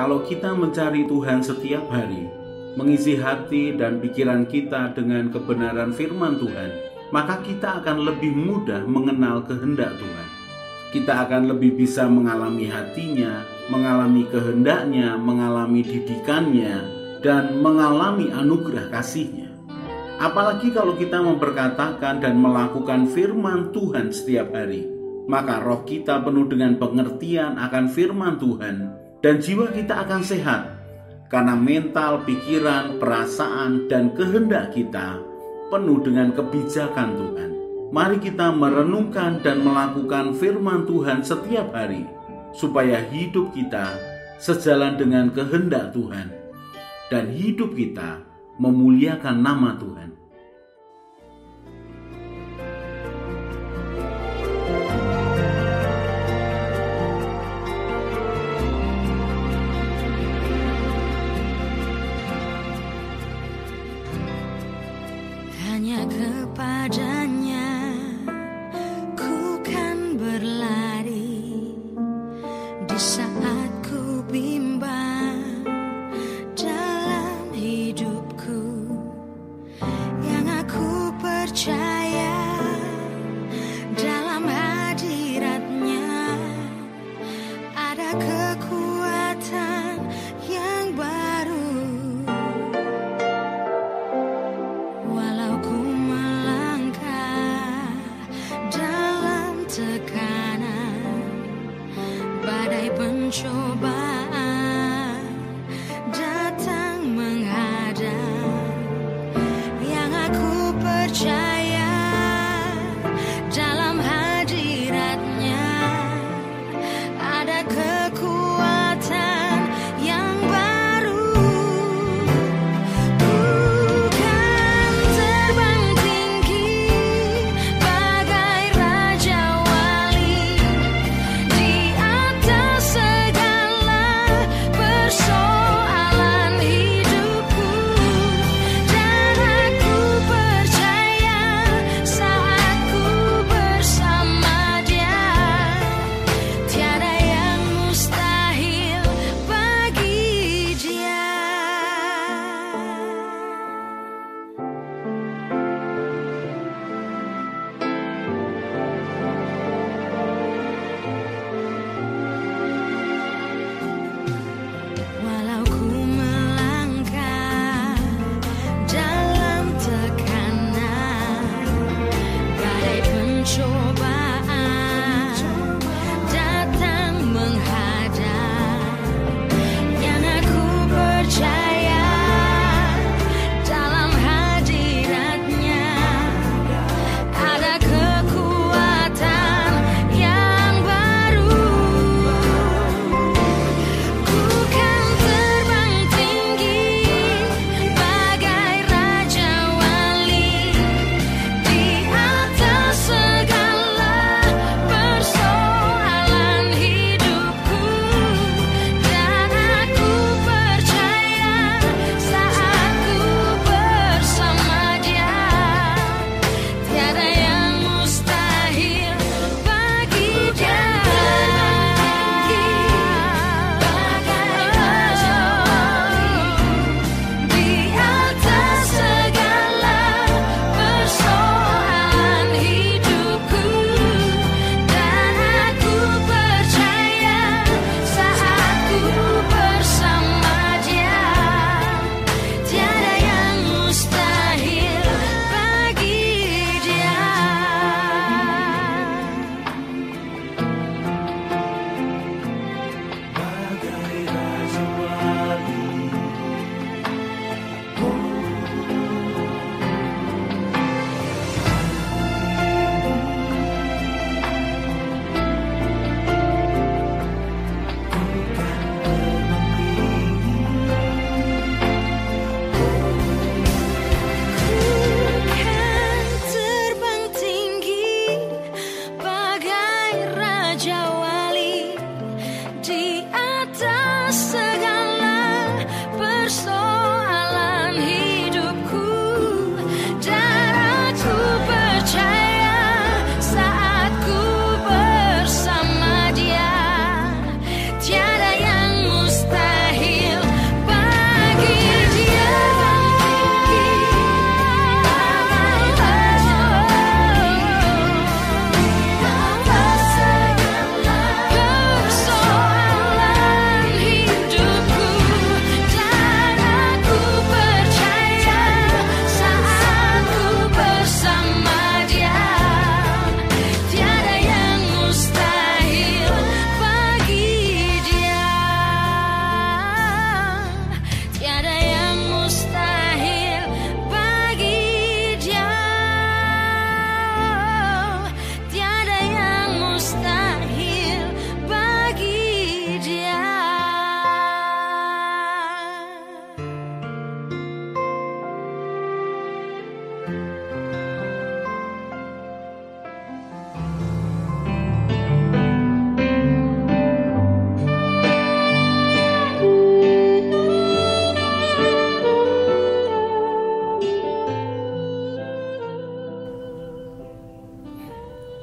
Kalau kita mencari Tuhan setiap hari, mengisi hati dan pikiran kita dengan kebenaran firman Tuhan, maka kita akan lebih mudah mengenal kehendak Tuhan. Kita akan lebih bisa mengalami hatinya, mengalami kehendaknya, mengalami didikannya, dan mengalami anugerah kasihnya. Apalagi kalau kita memperkatakan dan melakukan firman Tuhan setiap hari, maka roh kita penuh dengan pengertian akan firman Tuhan, dan jiwa kita akan sehat, karena mental, pikiran, perasaan, dan kehendak kita penuh dengan kebijakan Tuhan. Mari kita merenungkan dan melakukan firman Tuhan setiap hari, supaya hidup kita sejalan dengan kehendak Tuhan, dan hidup kita memuliakan nama Tuhan. Hanya kepadanya ku kan berlari di saat ku bimbang dalam hidupku. Yang aku percaya dalam hadiratnya ada kekuatan yang baru. Walau ku melangkah dalam tekanan, badai pencobaan datang menghadang, yang aku percaya dalam hadiratnya ada kekuatan yang baru. Bukan terbang tinggi bagai raja wali di atas segala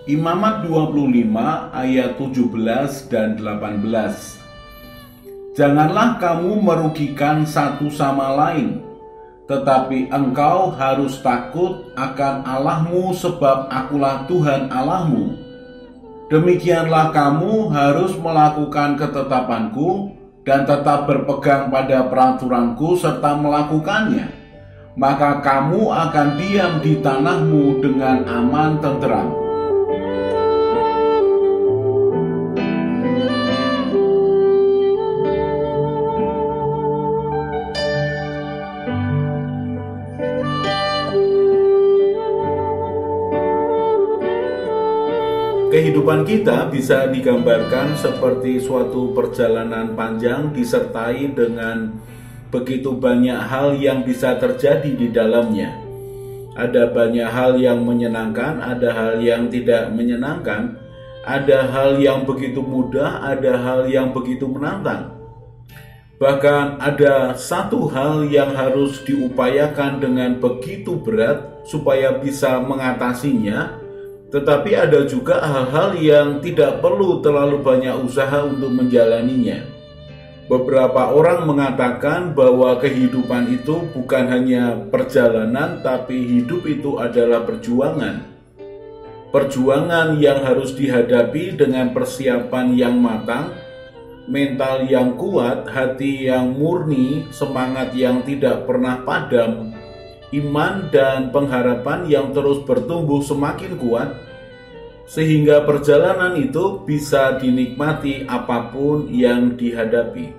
Imamat 25 ayat 17 dan 18. Janganlah kamu merugikan satu sama lain, tetapi engkau harus takut akan Allahmu, sebab akulah Tuhan Allahmu. Demikianlah kamu harus melakukan ketetapanku dan tetap berpegang pada peraturanku serta melakukannya. Maka kamu akan diam di tanahmu dengan aman tenteram. Kehidupan kita bisa digambarkan seperti suatu perjalanan panjang disertai dengan begitu banyak hal yang bisa terjadi di dalamnya. Ada banyak hal yang menyenangkan, ada hal yang tidak menyenangkan, ada hal yang begitu mudah, ada hal yang begitu menantang. Bahkan ada satu hal yang harus diupayakan dengan begitu berat supaya bisa mengatasinya. Tetapi ada juga hal-hal yang tidak perlu terlalu banyak usaha untuk menjalaninya. Beberapa orang mengatakan bahwa kehidupan itu bukan hanya perjalanan, tapi hidup itu adalah perjuangan. Perjuangan yang harus dihadapi dengan persiapan yang matang, mental yang kuat, hati yang murni, semangat yang tidak pernah padam, iman dan pengharapan yang terus bertumbuh semakin kuat, sehingga perjalanan itu bisa dinikmati apapun yang dihadapi.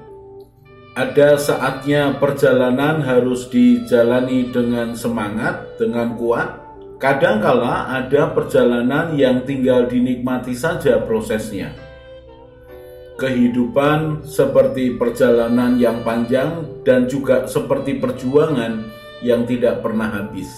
Ada saatnya perjalanan harus dijalani dengan semangat, dengan kuat. Kadangkala ada perjalanan yang tinggal dinikmati saja prosesnya. Kehidupan seperti perjalanan yang panjang dan juga seperti perjuangan yang tidak pernah habis.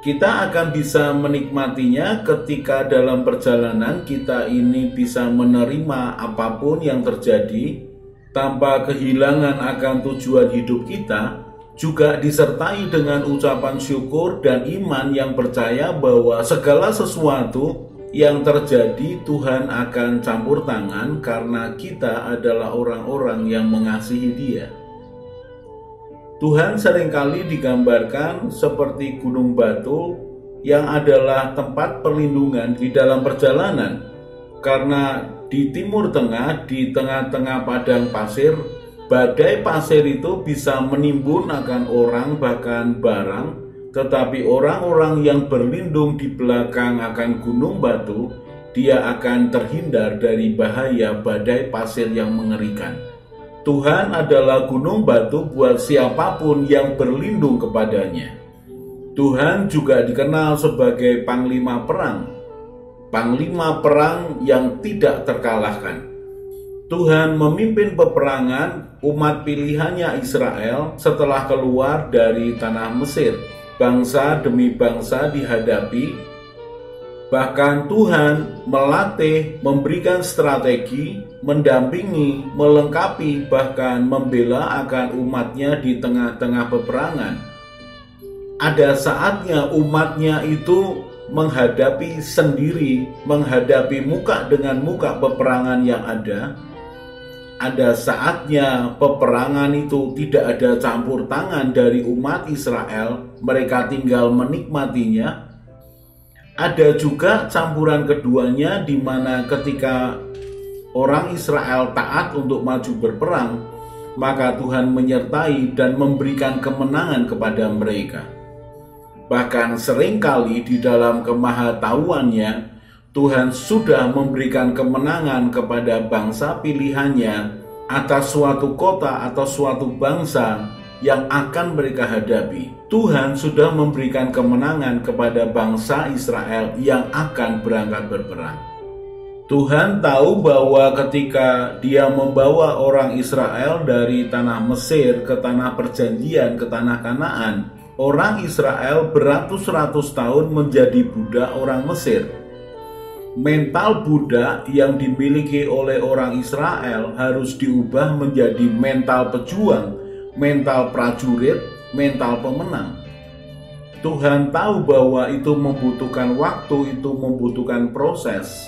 Kita akan bisa menikmatinya ketika dalam perjalanan kita ini bisa menerima apapun yang terjadi tanpa kehilangan akan tujuan hidup kita, juga disertai dengan ucapan syukur dan iman yang percaya bahwa segala sesuatu yang terjadi Tuhan akan campur tangan karena kita adalah orang-orang yang mengasihi Dia. Tuhan seringkali digambarkan seperti gunung batu yang adalah tempat perlindungan di dalam perjalanan, karena di timur tengah, di tengah-tengah padang pasir, badai pasir itu bisa menimbun akan orang bahkan barang, tetapi orang-orang yang berlindung di belakang akan gunung batu, dia akan terhindar dari bahaya badai pasir yang mengerikan. Tuhan adalah gunung batu buat siapapun yang berlindung kepadanya. Tuhan juga dikenal sebagai panglima perang. Panglima perang yang tidak terkalahkan. Tuhan memimpin peperangan umat pilihannya Israel setelah keluar dari tanah Mesir. Bangsa demi bangsa dihadapi. Bahkan Tuhan melatih, memberikan strategi, mendampingi, melengkapi, bahkan membela akan umatnya di tengah-tengah peperangan. Ada saatnya umatnya itu menghadapi sendiri, menghadapi muka dengan muka peperangan yang ada. Ada saatnya peperangan itu tidak ada campur tangan dari umat Israel, mereka tinggal menikmatinya. Ada juga campuran keduanya, di mana ketika orang Israel taat untuk maju berperang, maka Tuhan menyertai dan memberikan kemenangan kepada mereka. Bahkan seringkali di dalam kemahatauannya, Tuhan sudah memberikan kemenangan kepada bangsa pilihannya atas suatu kota atau suatu bangsa yang akan mereka hadapi. Tuhan sudah memberikan kemenangan kepada bangsa Israel yang akan berangkat berperang. Tuhan tahu bahwa ketika Dia membawa orang Israel dari tanah Mesir ke tanah perjanjian, ke tanah Kanaan, orang Israel beratus-ratus tahun menjadi budak orang Mesir. Mental budak yang dimiliki oleh orang Israel harus diubah menjadi mental pejuang, mental prajurit, mental pemenang. Tuhan tahu bahwa itu membutuhkan waktu, itu membutuhkan proses.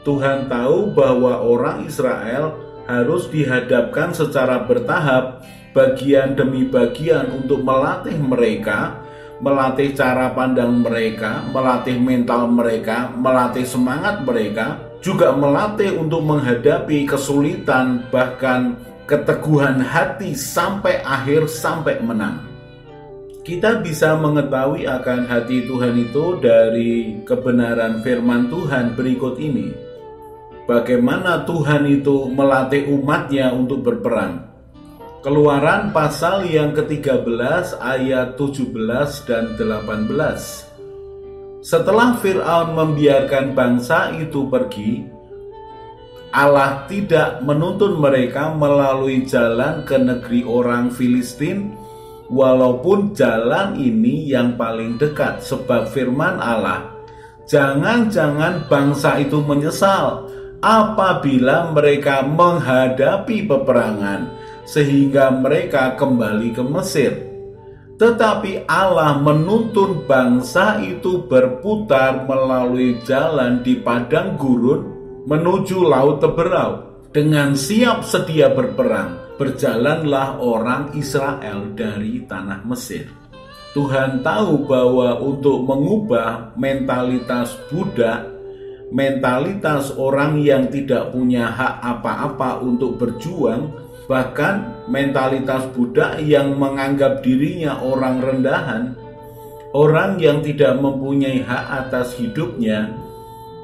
Tuhan tahu bahwa orang Israel harus dihadapkan secara bertahap, bagian demi bagian, untuk melatih mereka, melatih cara pandang mereka, melatih mental mereka, melatih semangat mereka, juga melatih untuk menghadapi kesulitan, bahkan keteguhan hati sampai akhir, sampai menang. Kita bisa mengetahui akan hati Tuhan itu dari kebenaran firman Tuhan berikut ini. Bagaimana Tuhan itu melatih umatnya untuk berperang. Keluaran pasal yang ke-13 ayat 17 dan 18. Setelah Fir'aun membiarkan bangsa itu pergi, Allah tidak menuntun mereka melalui jalan ke negeri orang Filistin, walaupun jalan ini yang paling dekat, sebab firman Allah, jangan-jangan bangsa itu menyesal apabila mereka menghadapi peperangan, sehingga mereka kembali ke Mesir. Tetapi Allah menuntun bangsa itu berputar melalui jalan di padang gurun menuju Laut Teberau. Dengan siap sedia berperang, berjalanlah orang Israel dari tanah Mesir. Tuhan tahu bahwa untuk mengubah mentalitas budak, mentalitas orang yang tidak punya hak apa-apa untuk berjuang, bahkan mentalitas budak yang menganggap dirinya orang rendahan, orang yang tidak mempunyai hak atas hidupnya,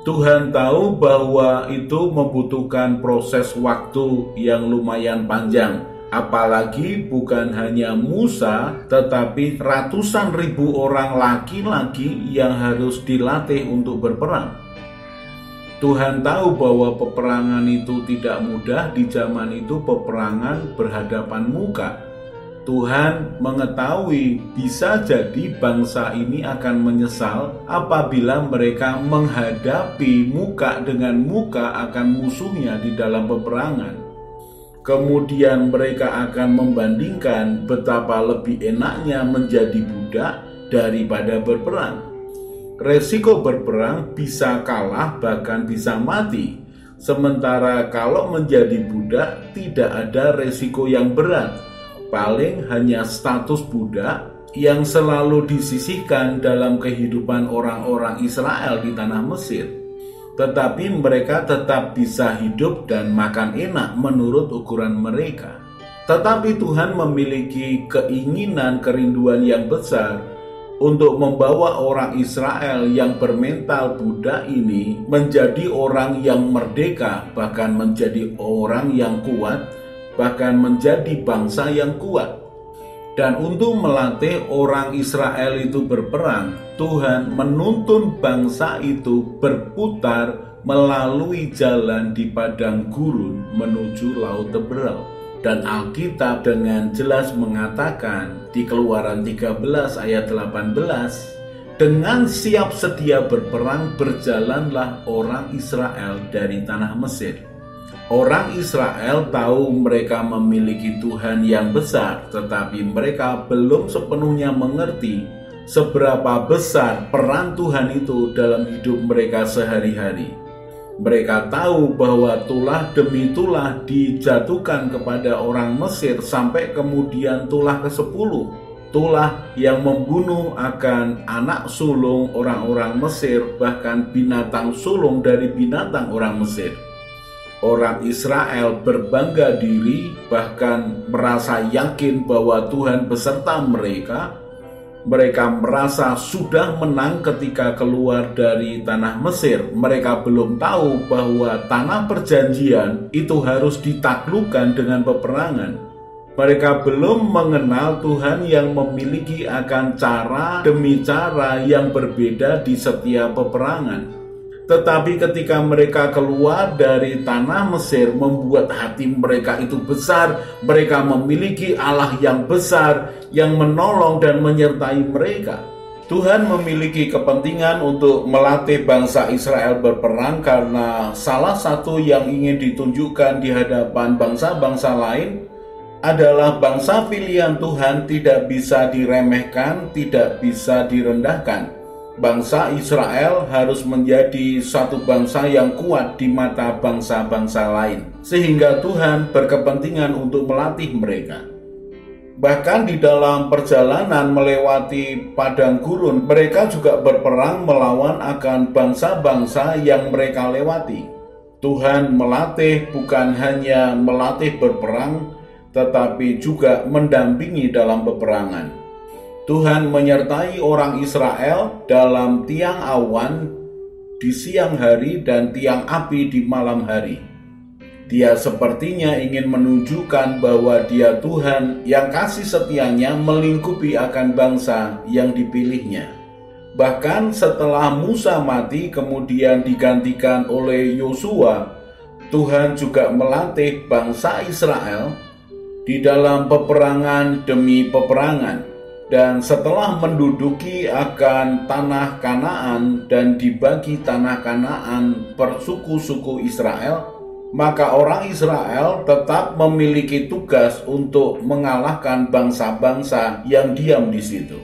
Tuhan tahu bahwa itu membutuhkan proses waktu yang lumayan panjang. Apalagi bukan hanya Musa, tetapi ratusan ribu orang laki-laki yang harus dilatih untuk berperang. Tuhan tahu bahwa peperangan itu tidak mudah. Di zaman itu peperangan berhadapan muka. Tuhan mengetahui bisa jadi bangsa ini akan menyesal apabila mereka menghadapi muka dengan muka akan musuhnya di dalam peperangan. Kemudian mereka akan membandingkan betapa lebih enaknya menjadi budak daripada berperang. Resiko berperang bisa kalah, bahkan bisa mati. Sementara kalau menjadi budak tidak ada resiko yang berat. Paling hanya status budak yang selalu disisihkan dalam kehidupan orang-orang Israel di tanah Mesir. Tetapi mereka tetap bisa hidup dan makan enak menurut ukuran mereka. Tetapi Tuhan memiliki keinginan, kerinduan yang besar untuk membawa orang Israel yang bermental budak ini menjadi orang yang merdeka, bahkan menjadi orang yang kuat, bahkan menjadi bangsa yang kuat. Dan untuk melatih orang Israel itu berperang, Tuhan menuntun bangsa itu berputar melalui jalan di padang gurun menuju Laut Teberau. Dan Alkitab dengan jelas mengatakan di Keluaran 13 ayat 18, dengan siap sedia berperang berjalanlah orang Israel dari tanah Mesir. Orang Israel tahu mereka memiliki Tuhan yang besar, tetapi mereka belum sepenuhnya mengerti seberapa besar peran Tuhan itu dalam hidup mereka sehari-hari. Mereka tahu bahwa tulah demi tulah dijatuhkan kepada orang Mesir sampai kemudian tulah ke-10. Tulah yang membunuh akan anak sulung orang-orang Mesir, bahkan binatang sulung dari binatang orang Mesir. Orang Israel berbangga diri, bahkan merasa yakin bahwa Tuhan beserta mereka. Mereka merasa sudah menang ketika keluar dari tanah Mesir. Mereka belum tahu bahwa tanah perjanjian itu harus ditaklukkan dengan peperangan. Mereka belum mengenal Tuhan yang memiliki akan cara demi cara yang berbeda di setiap peperangan. Tetapi ketika mereka keluar dari tanah Mesir, membuat hati mereka itu besar. Mereka memiliki Allah yang besar yang menolong dan menyertai mereka. Tuhan memiliki kepentingan untuk melatih bangsa Israel berperang, karena salah satu yang ingin ditunjukkan di hadapan bangsa-bangsa lain adalah bangsa pilihan Tuhan, tidak bisa diremehkan, tidak bisa direndahkan. Bangsa Israel harus menjadi satu bangsa yang kuat di mata bangsa-bangsa lain, sehingga Tuhan berkepentingan untuk melatih mereka. Bahkan di dalam perjalanan melewati padang gurun, mereka juga berperang melawan akan bangsa-bangsa yang mereka lewati. Tuhan melatih, bukan hanya melatih berperang, tetapi juga mendampingi dalam peperangan. Tuhan menyertai orang Israel dalam tiang awan di siang hari dan tiang api di malam hari. Dia sepertinya ingin menunjukkan bahwa Dia Tuhan yang kasih setianya melingkupi akan bangsa yang dipilihnya. Bahkan setelah Musa mati kemudian digantikan oleh Yosua, Tuhan juga melatih bangsa Israel di dalam peperangan demi peperangan. Dan setelah menduduki akan tanah Kanaan dan dibagi tanah Kanaan per suku-suku Israel, maka orang Israel tetap memiliki tugas untuk mengalahkan bangsa-bangsa yang diam di situ.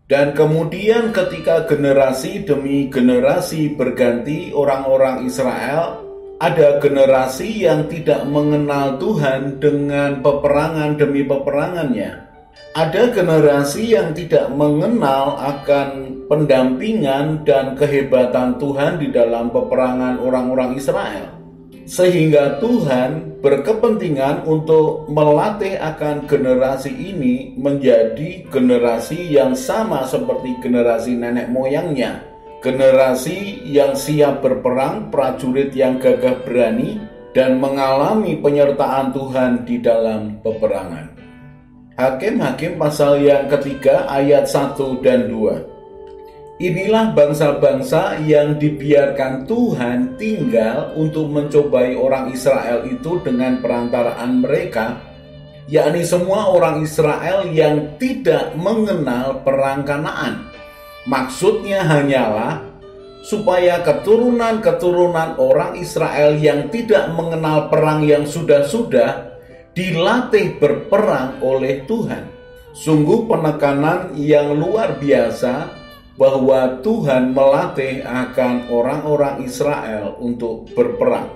Dan kemudian ketika generasi demi generasi berganti orang-orang Israel, ada generasi yang tidak mengenal Tuhan dengan peperangan demi peperangannya. Ada generasi yang tidak mengenal akan pendampingan dan kehebatan Tuhan di dalam peperangan orang-orang Israel. Sehingga Tuhan berkepentingan untuk melatih akan generasi ini menjadi generasi yang sama seperti generasi nenek moyangnya. Generasi yang siap berperang, prajurit yang gagah berani, dan mengalami penyertaan Tuhan di dalam peperangan. Hakim-Hakim pasal yang ketiga ayat 1 dan 2. Inilah bangsa-bangsa yang dibiarkan Tuhan tinggal untuk mencobai orang Israel itu dengan perantaraan mereka, yakni semua orang Israel yang tidak mengenal perang Kanaan. Maksudnya hanyalah supaya keturunan-keturunan orang Israel yang tidak mengenal perang yang sudah-sudah dilatih berperang oleh Tuhan. Sungguh penekanan yang luar biasa bahwa Tuhan melatih akan orang-orang Israel untuk berperang.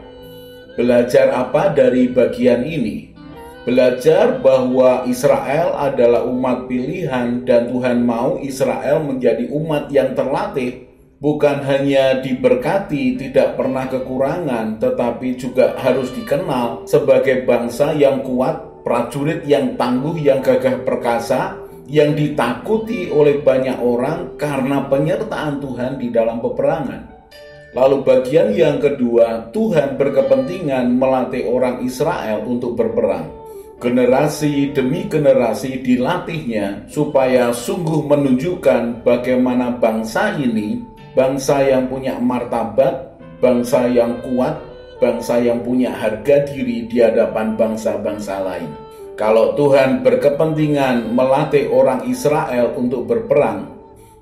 Belajar apa dari bagian ini? Belajar bahwa Israel adalah umat pilihan dan Tuhan mau Israel menjadi umat yang terlatih, bukan hanya diberkati, tidak pernah kekurangan, tetapi juga harus dikenal sebagai bangsa yang kuat, prajurit yang tangguh, yang gagah perkasa, yang ditakuti oleh banyak orang karena penyertaan Tuhan di dalam peperangan. Lalu bagian yang kedua, Tuhan berkepentingan melatih orang Israel untuk berperang. Generasi demi generasi dilatihnya supaya sungguh menunjukkan bagaimana bangsa ini, bangsa yang punya martabat, bangsa yang kuat, bangsa yang punya harga diri di hadapan bangsa-bangsa lain. Kalau Tuhan berkepentingan melatih orang Israel untuk berperang,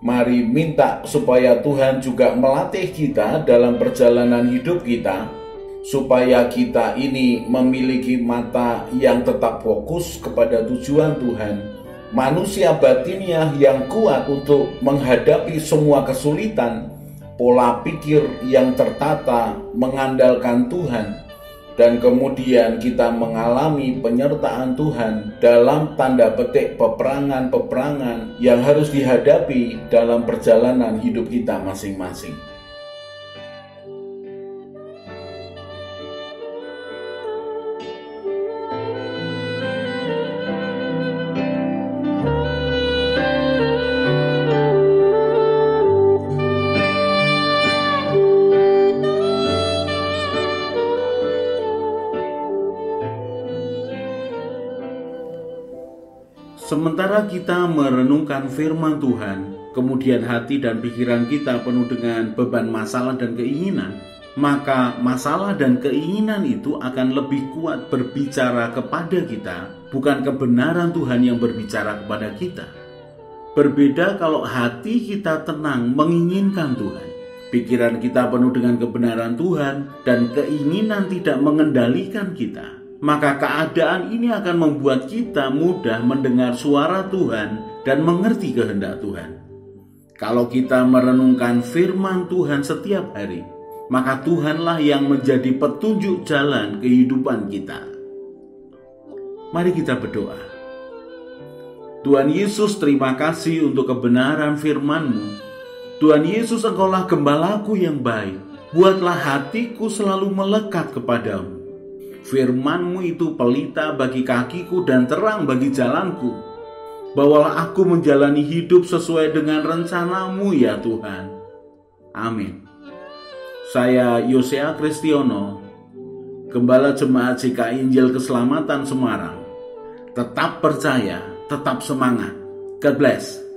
mari minta supaya Tuhan juga melatih kita dalam perjalanan hidup kita, supaya kita ini memiliki mata yang tetap fokus kepada tujuan Tuhan, manusia batiniah yang kuat untuk menghadapi semua kesulitan, pola pikir yang tertata mengandalkan Tuhan, dan kemudian kita mengalami penyertaan Tuhan dalam tanda petik peperangan-peperangan yang harus dihadapi dalam perjalanan hidup kita masing-masing. Sementara kita merenungkan firman Tuhan, kemudian hati dan pikiran kita penuh dengan beban masalah dan keinginan, maka masalah dan keinginan itu akan lebih kuat berbicara kepada kita, bukan kebenaran Tuhan yang berbicara kepada kita. Berbeda kalau hati kita tenang menginginkan Tuhan, pikiran kita penuh dengan kebenaran Tuhan, dan keinginan tidak mengendalikan kita. maka keadaan ini akan membuat kita mudah mendengar suara Tuhan dan mengerti kehendak Tuhan. Kalau kita merenungkan firman Tuhan setiap hari, maka Tuhanlah yang menjadi petunjuk jalan kehidupan kita. Mari kita berdoa. Tuhan Yesus, terima kasih untuk kebenaran firman-Mu. Tuhan Yesus, Engkaulah gembalaku yang baik. Buatlah hatiku selalu melekat kepadamu. Firman-Mu itu pelita bagi kakiku dan terang bagi jalanku. Bawalah aku menjalani hidup sesuai dengan rencana-Mu ya Tuhan. Amin. Saya Yosea Kristiono, Gembala Jemaat GKI Injil Keselamatan Semarang. Tetap percaya, tetap semangat. God bless.